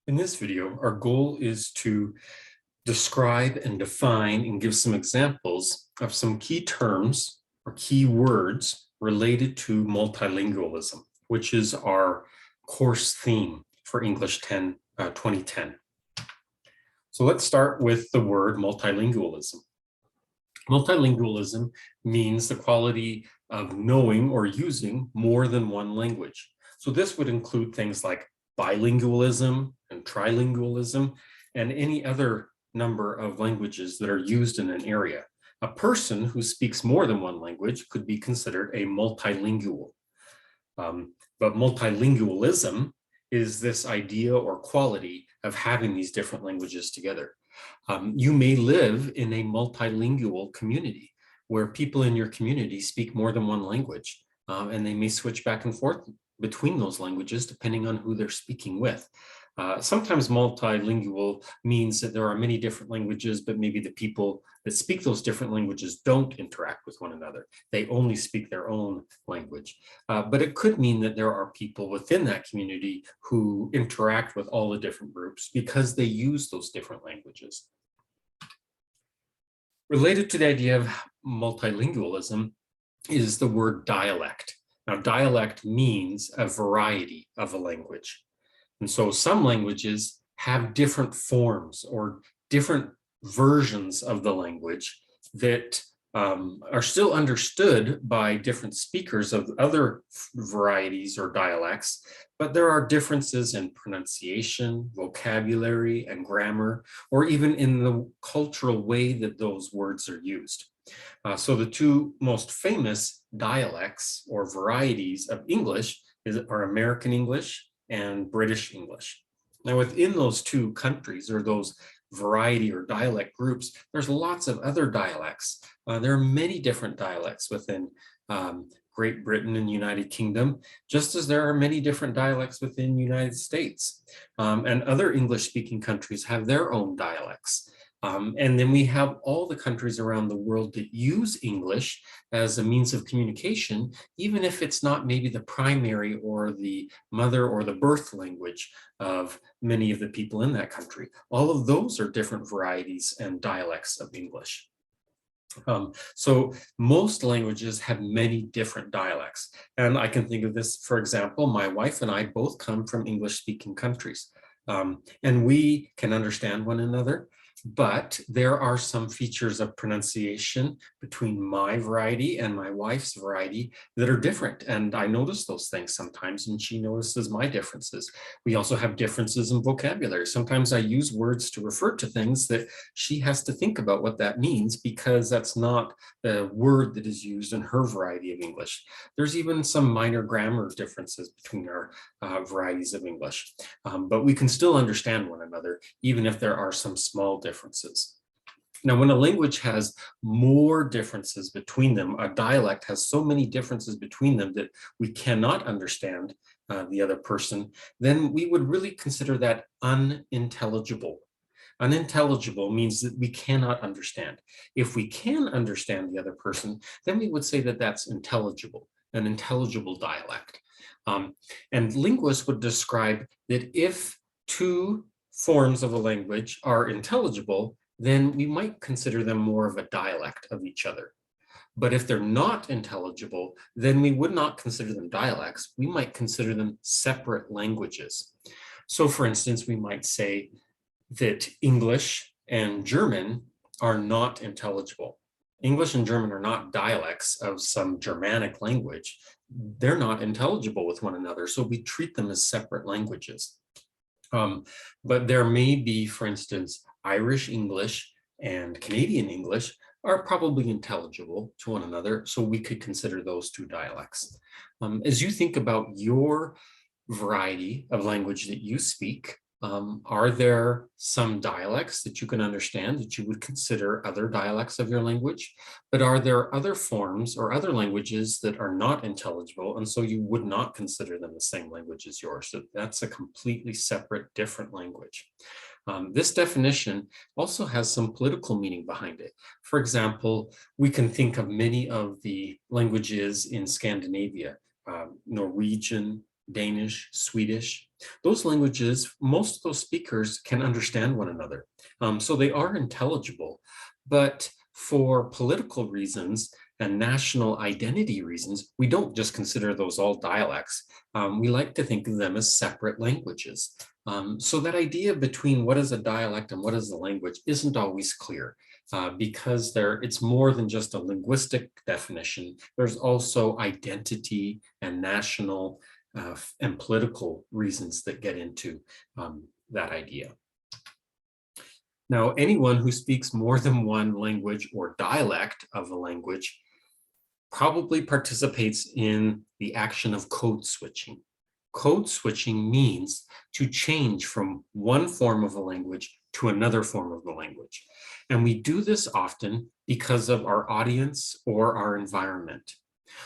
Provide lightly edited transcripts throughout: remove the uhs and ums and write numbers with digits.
In this video, our goal is to describe and define and give some examples of some key terms or key words related to multilingualism, which is our course theme for English 2010. So let's start with the word multilingualism. Multilingualism means the quality of knowing or using more than one language. So this would include things like bilingualism and trilingualism and any other number of languages that are used in an area. A person who speaks more than one language could be considered a multilingual. But multilingualism is this idea or quality of having these different languages together. You may live in a multilingual community where people in your community speak more than one language, and they may switch back and forth between those languages depending on who they're speaking with. Sometimes multilingual means that there are many different languages, but maybe the people that speak those different languages don't interact with one another. They only speak their own language. But it could mean that there are people within that community who interact with all the different groups because they use those different languages. Related to the idea of multilingualism is the word dialect. Now, dialect means a variety of a language. And so some languages have different forms or different versions of the language that are still understood by different speakers of other varieties or dialects, but there are differences in pronunciation, vocabulary, and grammar, or even in the cultural way that those words are used. So the two most famous dialects or varieties of English are American English and British English. Now, within those two countries or those variety or dialect groups, there's lots of other dialects. There are many different dialects within Great Britain and United Kingdom, just as there are many different dialects within the United States. And other English-speaking countries have their own dialects. And then we have all the countries around the world that use English as a means of communication, even if it's not maybe the primary or the mother or the birth language of many of the people in that country. All of those are different varieties and dialects of English. So most languages have many different dialects. And I can think of this, for example, my wife and I both come from English-speaking countries. And we can understand one another, but there are some features of pronunciation between my variety and my wife's variety that are different. And I notice those things sometimes, and she notices my differences. We also have differences in vocabulary. Sometimes I use words to refer to things that she has to think about what that means because that's not the word that is used in her variety of English. There's even some minor grammar differences between our varieties of English, but we can still understand one another, even if there are some small differences. Now, when a language has more differences between them, a dialect has so many differences between them that we cannot understand the other person, then we would really consider that unintelligible. Unintelligible means that we cannot understand. If we can understand the other person, then we would say that that's intelligible, an intelligible dialect. And linguists would describe that if two forms of a language are intelligible, then we might consider them more of a dialect of each other. But if they're not intelligible, then we would not consider them dialects. We might consider them separate languages. So for instance, we might say that English and German are not intelligible. English and German are not dialects of some Germanic language. They're not intelligible with one another, so we treat them as separate languages. But there may be, for instance, Irish English and Canadian English are probably intelligible to one another, so we could consider those two dialects. As you think about your variety of language that you speak, are there some dialects that you can understand that you would consider other dialects of your language? But are there other forms or other languages that are not intelligible, and so you would not consider them the same language as yours? So that's a completely separate, different language. This definition also has some political meaning behind it. For example, we can think of many of the languages in Scandinavia, Norwegian, Danish, Swedish. Those languages, most of those speakers can understand one another. So they are intelligible, but for political reasons and national identity reasons, we don't just consider those all dialects. We like to think of them as separate languages. So that idea between what is a dialect and what is a language isn't always clear. Because it's more than just a linguistic definition. There's also identity and national and political reasons that get into that idea. Now, anyone who speaks more than one language or dialect of a language probably participates in the action of code switching. Code switching means to change from one form of a language to another form of the language. And we do this often because of our audience or our environment.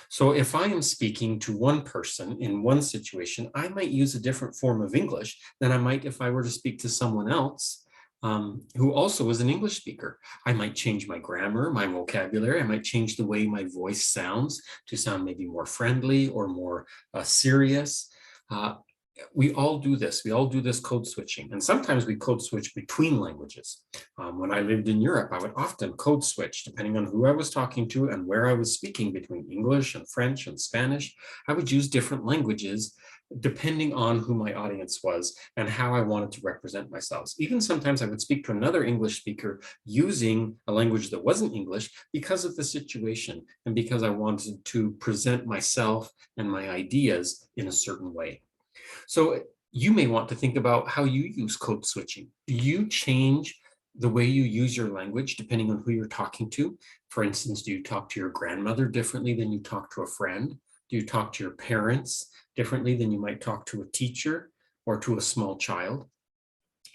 So if I am speaking to one person in one situation, I might use a different form of English than I might if I were to speak to someone else who also is an English speaker. I might change my grammar, my vocabulary. I might change the way my voice sounds to sound maybe more friendly or more serious. We all do this. We all do this code switching. And sometimes we code switch between languages. When I lived in Europe, I would often code switch depending on who I was talking to and where I was speaking between English and French and Spanish. I would use different languages depending on who my audience was and how I wanted to represent myself. Even sometimes I would speak to another English speaker using a language that wasn't English because of the situation and because I wanted to present myself and my ideas in a certain way. So you may want to think about how you use code switching. Do you change the way you use your language depending on who you're talking to? For instance, do you talk to your grandmother differently than you talk to a friend? Do you talk to your parents differently than you might talk to a teacher or to a small child?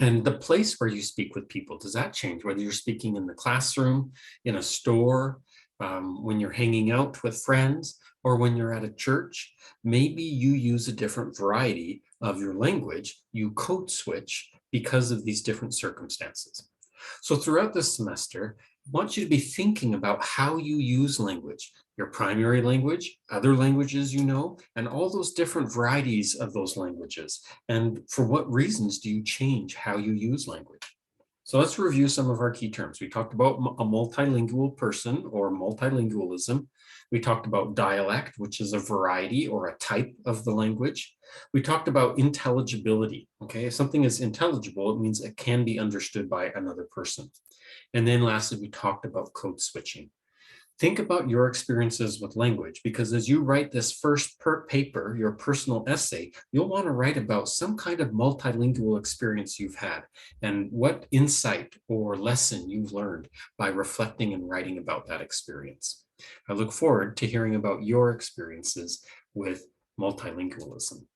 And the place where you speak with people, does that change? Whether you're speaking in the classroom, in a store, when you're hanging out with friends, or when you're at a church, maybe you use a different variety of your language. You code switch because of these different circumstances. So throughout this semester, I want you to be thinking about how you use language, your primary language, other languages you know, and all those different varieties of those languages. And for what reasons do you change how you use language? So let's review some of our key terms. We talked about a multilingual person or multilingualism. We talked about dialect, which is a variety or a type of the language. We talked about intelligibility. Okay, if something is intelligible, it means it can be understood by another person. And then lastly, we talked about code switching. Think about your experiences with language, because as you write this first paper, your personal essay, you'll want to write about some kind of multilingual experience you've had and what insight or lesson you've learned by reflecting and writing about that experience. I look forward to hearing about your experiences with multilingualism.